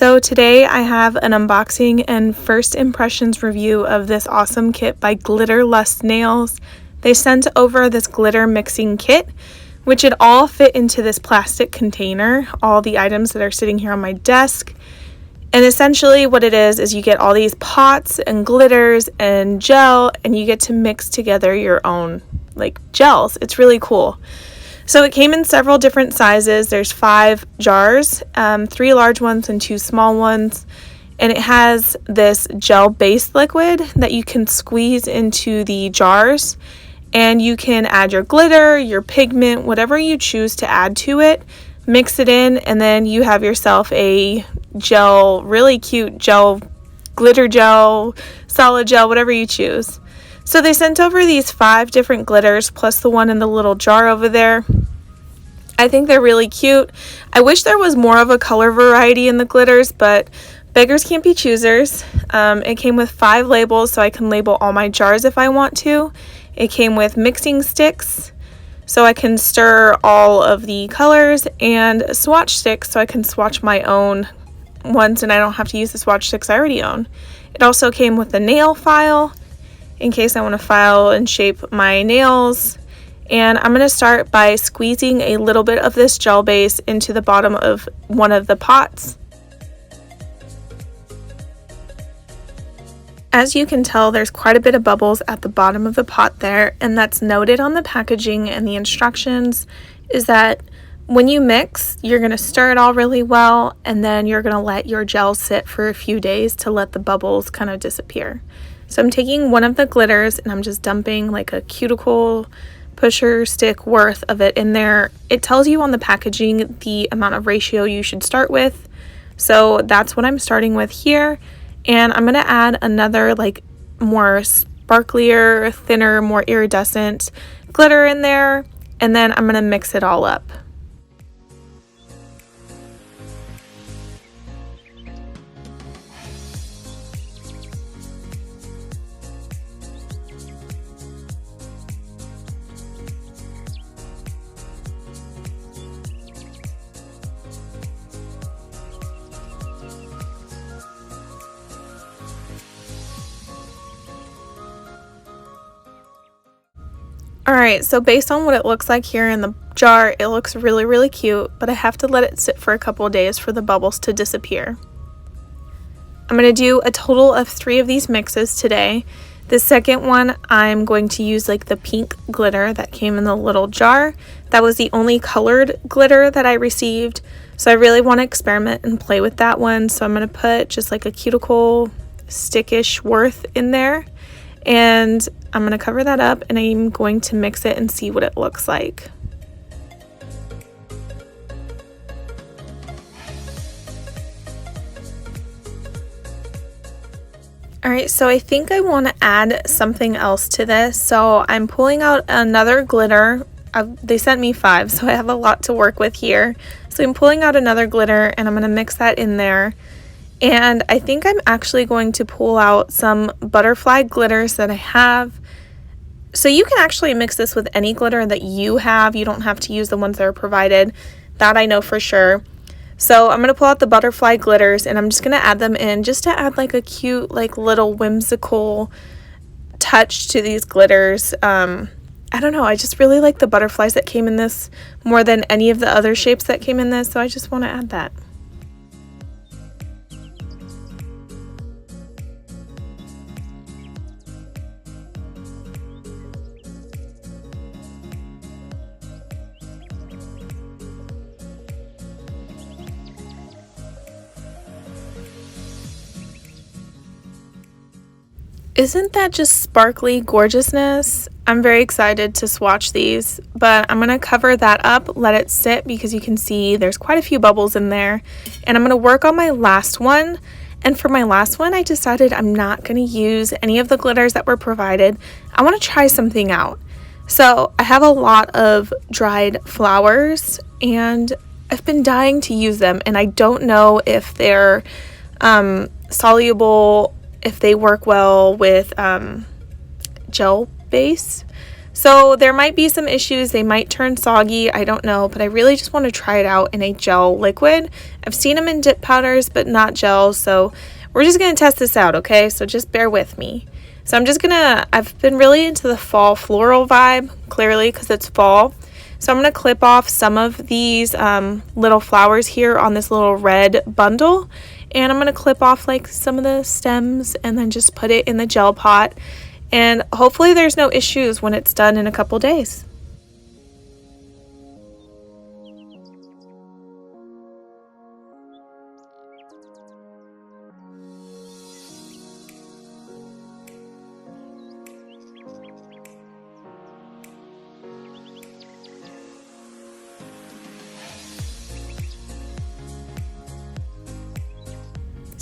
So today I have an unboxing and first impressions review of this awesome kit by GlitterLust Nails. They sent over this glitter mixing kit, which it all fit into this plastic container, all the items that are sitting here on my desk. And essentially what it is you get all these pots and glitters and gel, and you get to mix together your own gels. It's really cool. So it came in several different sizes. There's 5 jars, 3 large ones and 2 small ones. And it has this gel-based liquid that you can squeeze into the jars. And you can add your glitter, your pigment, whatever you choose to add to it. Mix it in, and then you have yourself a gel, really cute gel, glitter gel, solid gel, whatever you choose. So they sent over these 5 different glitters plus the one in the little jar over there. I think they're really cute. I wish there was more of a color variety in the glitters, but beggars can't be choosers. It came with 5 labels, so I can label all my jars if I want to. It came with mixing sticks, so I can stir all of the colors, and swatch sticks, so I can swatch my own ones and I don't have to use the swatch sticks I already own. It also came with a nail file, in case I want to file and shape my nails. And I'm going to start by squeezing a little bit of this gel base into the bottom of one of the pots. As you can tell, there's quite a bit of bubbles at the bottom of the pot there, and that's noted on the packaging and the instructions, is that when you mix, you're going to stir it all really well, and then you're going to let your gel sit for a few days to let the bubbles kind of disappear. So I'm taking one of the glitters and I'm just dumping like a cuticle pusher stick worth of it in there. It tells you on the packaging the amount of ratio you should start with. So that's what I'm starting with here. And I'm going to add another more sparklier, thinner, more iridescent glitter in there. And then I'm going to mix it all up. Alright, so based on what it looks like here in the jar, it looks really, really cute, but I have to let it sit for a couple of days for the bubbles to disappear. I'm going to do a total of 3 of these mixes today. The second one, I'm going to use the pink glitter that came in the little jar. That was the only colored glitter that I received, so I really want to experiment and play with that one. So I'm going to put just a cuticle stickish worth in there. And I'm going to cover that up and I'm going to mix it and see what it looks like. Alright, so I think I want to add something else to this. So I'm pulling out another glitter. They sent me 5, so I have a lot to work with here. So I'm pulling out another glitter and I'm going to mix that in there. And I think I'm actually going to pull out some butterfly glitters that I have. So you can actually mix this with any glitter that you have. You don't have to use the ones that are provided. That I know for sure. So I'm going to pull out the butterfly glitters and I'm just going to add them in just to add a cute little whimsical touch to these glitters. I don't know, I just really like the butterflies that came in this more than any of the other shapes that came in this. So I just want to add that. Isn't that just sparkly gorgeousness? I'm very excited to swatch these, but I'm going to cover that up, let it sit, because you can see there's quite a few bubbles in there. And I'm going to work on my last one. And for my last one, I decided I'm not going to use any of the glitters that were provided. I want to try something out. So I have a lot of dried flowers and I've been dying to use them, and I don't know if they're soluble, if they work well with gel base, So there might be some issues. They might turn soggy. I don't know, but I really just want to try it out in a gel liquid. I've seen them in dip powders, but not gels. So we're just going to test this out, okay? So just bear with me. So I've been really into the fall floral vibe, clearly, because it's fall. So I'm going to clip off some of these little flowers here on this little red bundle. And I'm going to clip off like some of the stems and then just put it in the gel pot. And hopefully there's no issues when it's done in a couple days.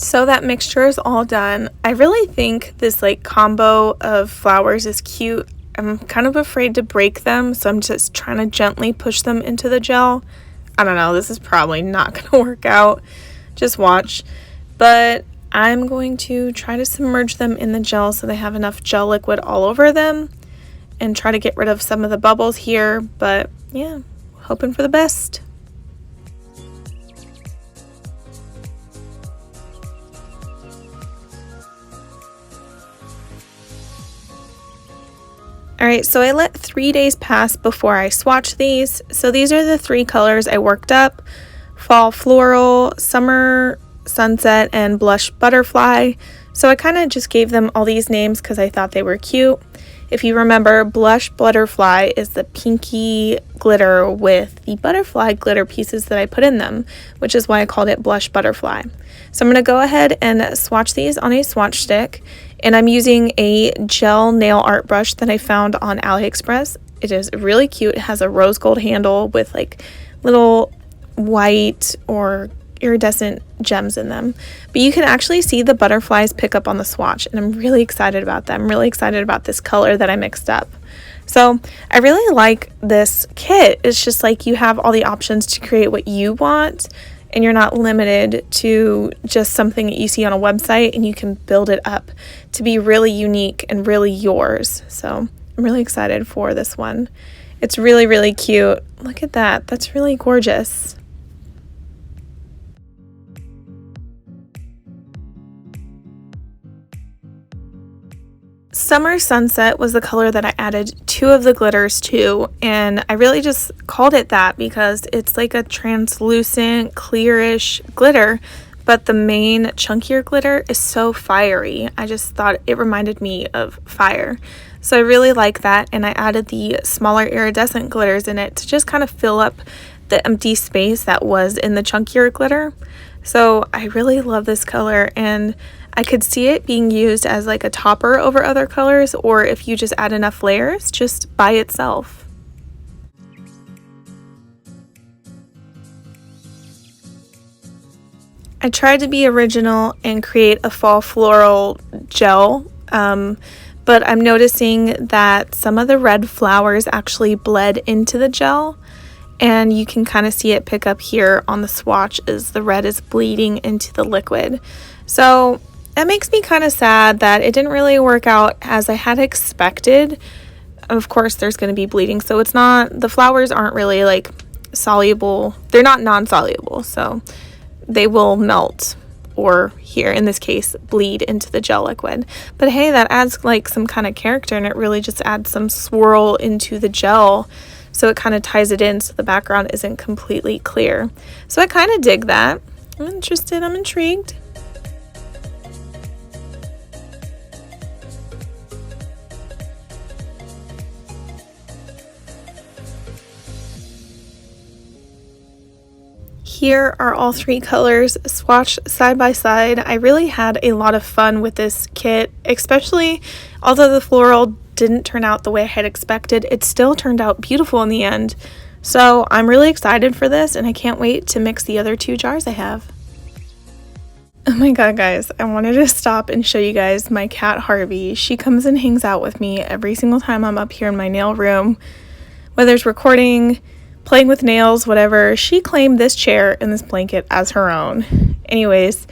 So that mixture is all done. I really think this like combo of flowers is cute. I'm kind of afraid to break them, so I'm just trying to gently push them into the gel. I don't know, this is probably not going to work out. Just watch. But I'm going to try to submerge them in the gel so they have enough gel liquid all over them and try to get rid of some of the bubbles here. But yeah, hoping for the best. Alright, so I let 3 days pass before I swatched these. So these are the 3 colors I worked up: Fall Floral, Summer Sunset, and Blush Butterfly. So I kind of just gave them all these names because I thought they were cute. If you remember, Blush Butterfly is the pinky glitter with the butterfly glitter pieces that I put in them, which is why I called it Blush Butterfly. So I'm going to go ahead and swatch these on a swatch stick. And I'm using a gel nail art brush that I found on AliExpress. It is really cute. It has a rose gold handle with like little white or iridescent gems in them. But you can actually see the butterflies pick up on the swatch, and I'm really excited about that. I'm really excited about this color that I mixed up. So I really like this kit. It's just like you have all the options to create what you want, and you're not limited to just something that you see on a website, and you can build it up to be really unique and really yours. So I'm really excited for this one. It's really, really cute. Look at that. That's really gorgeous. Summer Sunset was the color that I added 2 of the glitters to, and I really just called it that because it's like a translucent, clearish glitter, but the main chunkier glitter is so fiery. I just thought it reminded me of fire. So I really like that, and I added the smaller iridescent glitters in it to just kind of fill up the empty space that was in the chunkier glitter. So I really love this color, and I could see it being used as like a topper over other colors, or if you just add enough layers, just by itself. I tried to be original and create a fall floral gel, but I'm noticing that some of the red flowers actually bled into the gel, and you can kind of see it pick up here on the swatch as the red is bleeding into the liquid. So that makes me kind of sad that it didn't really work out as I had expected. Of course, there's going to be bleeding, so it's not, the flowers aren't really like soluble. They're not non-soluble, so they will melt, or here in this case bleed into the gel liquid. But hey, that adds like some kind of character, and it really just adds some swirl into the gel, so it kind of ties it in so the background isn't completely clear. So I kind of dig that. I'm interested, I'm intrigued. Here are all 3 colors swatched side by side. I really had a lot of fun with this kit, especially although the floral didn't turn out the way I had expected, it still turned out beautiful in the end. So I'm really excited for this, and I can't wait to mix the other 2 jars I have. Oh my god, guys, I wanted to stop and show you guys my cat Harvey. She comes and hangs out with me every single time I'm up here in my nail room, whether it's recording, playing with nails, whatever. She claimed this chair and this blanket as her own. Anyways,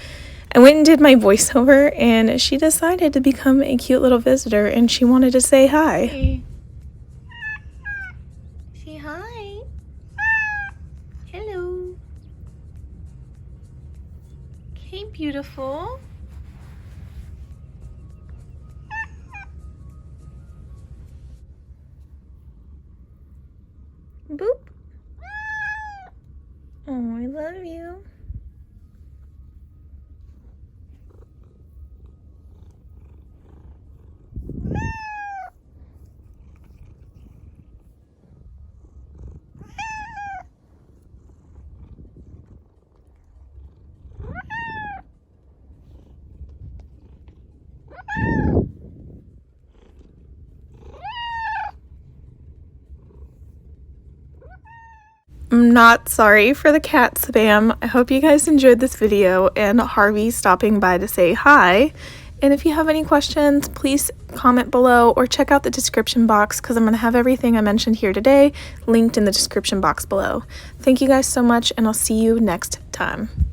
I went and did my voiceover, and she decided to become a cute little visitor, and she wanted to say hi. Hey. beautiful. Boop. Oh, I love you. I'm not sorry for the cat spam. I hope you guys enjoyed this video and Harvey stopping by to say hi. And if you have any questions, please comment below or check out the description box because I'm going to have everything I mentioned here today linked in the description box below. Thank you guys so much, and I'll see you next time.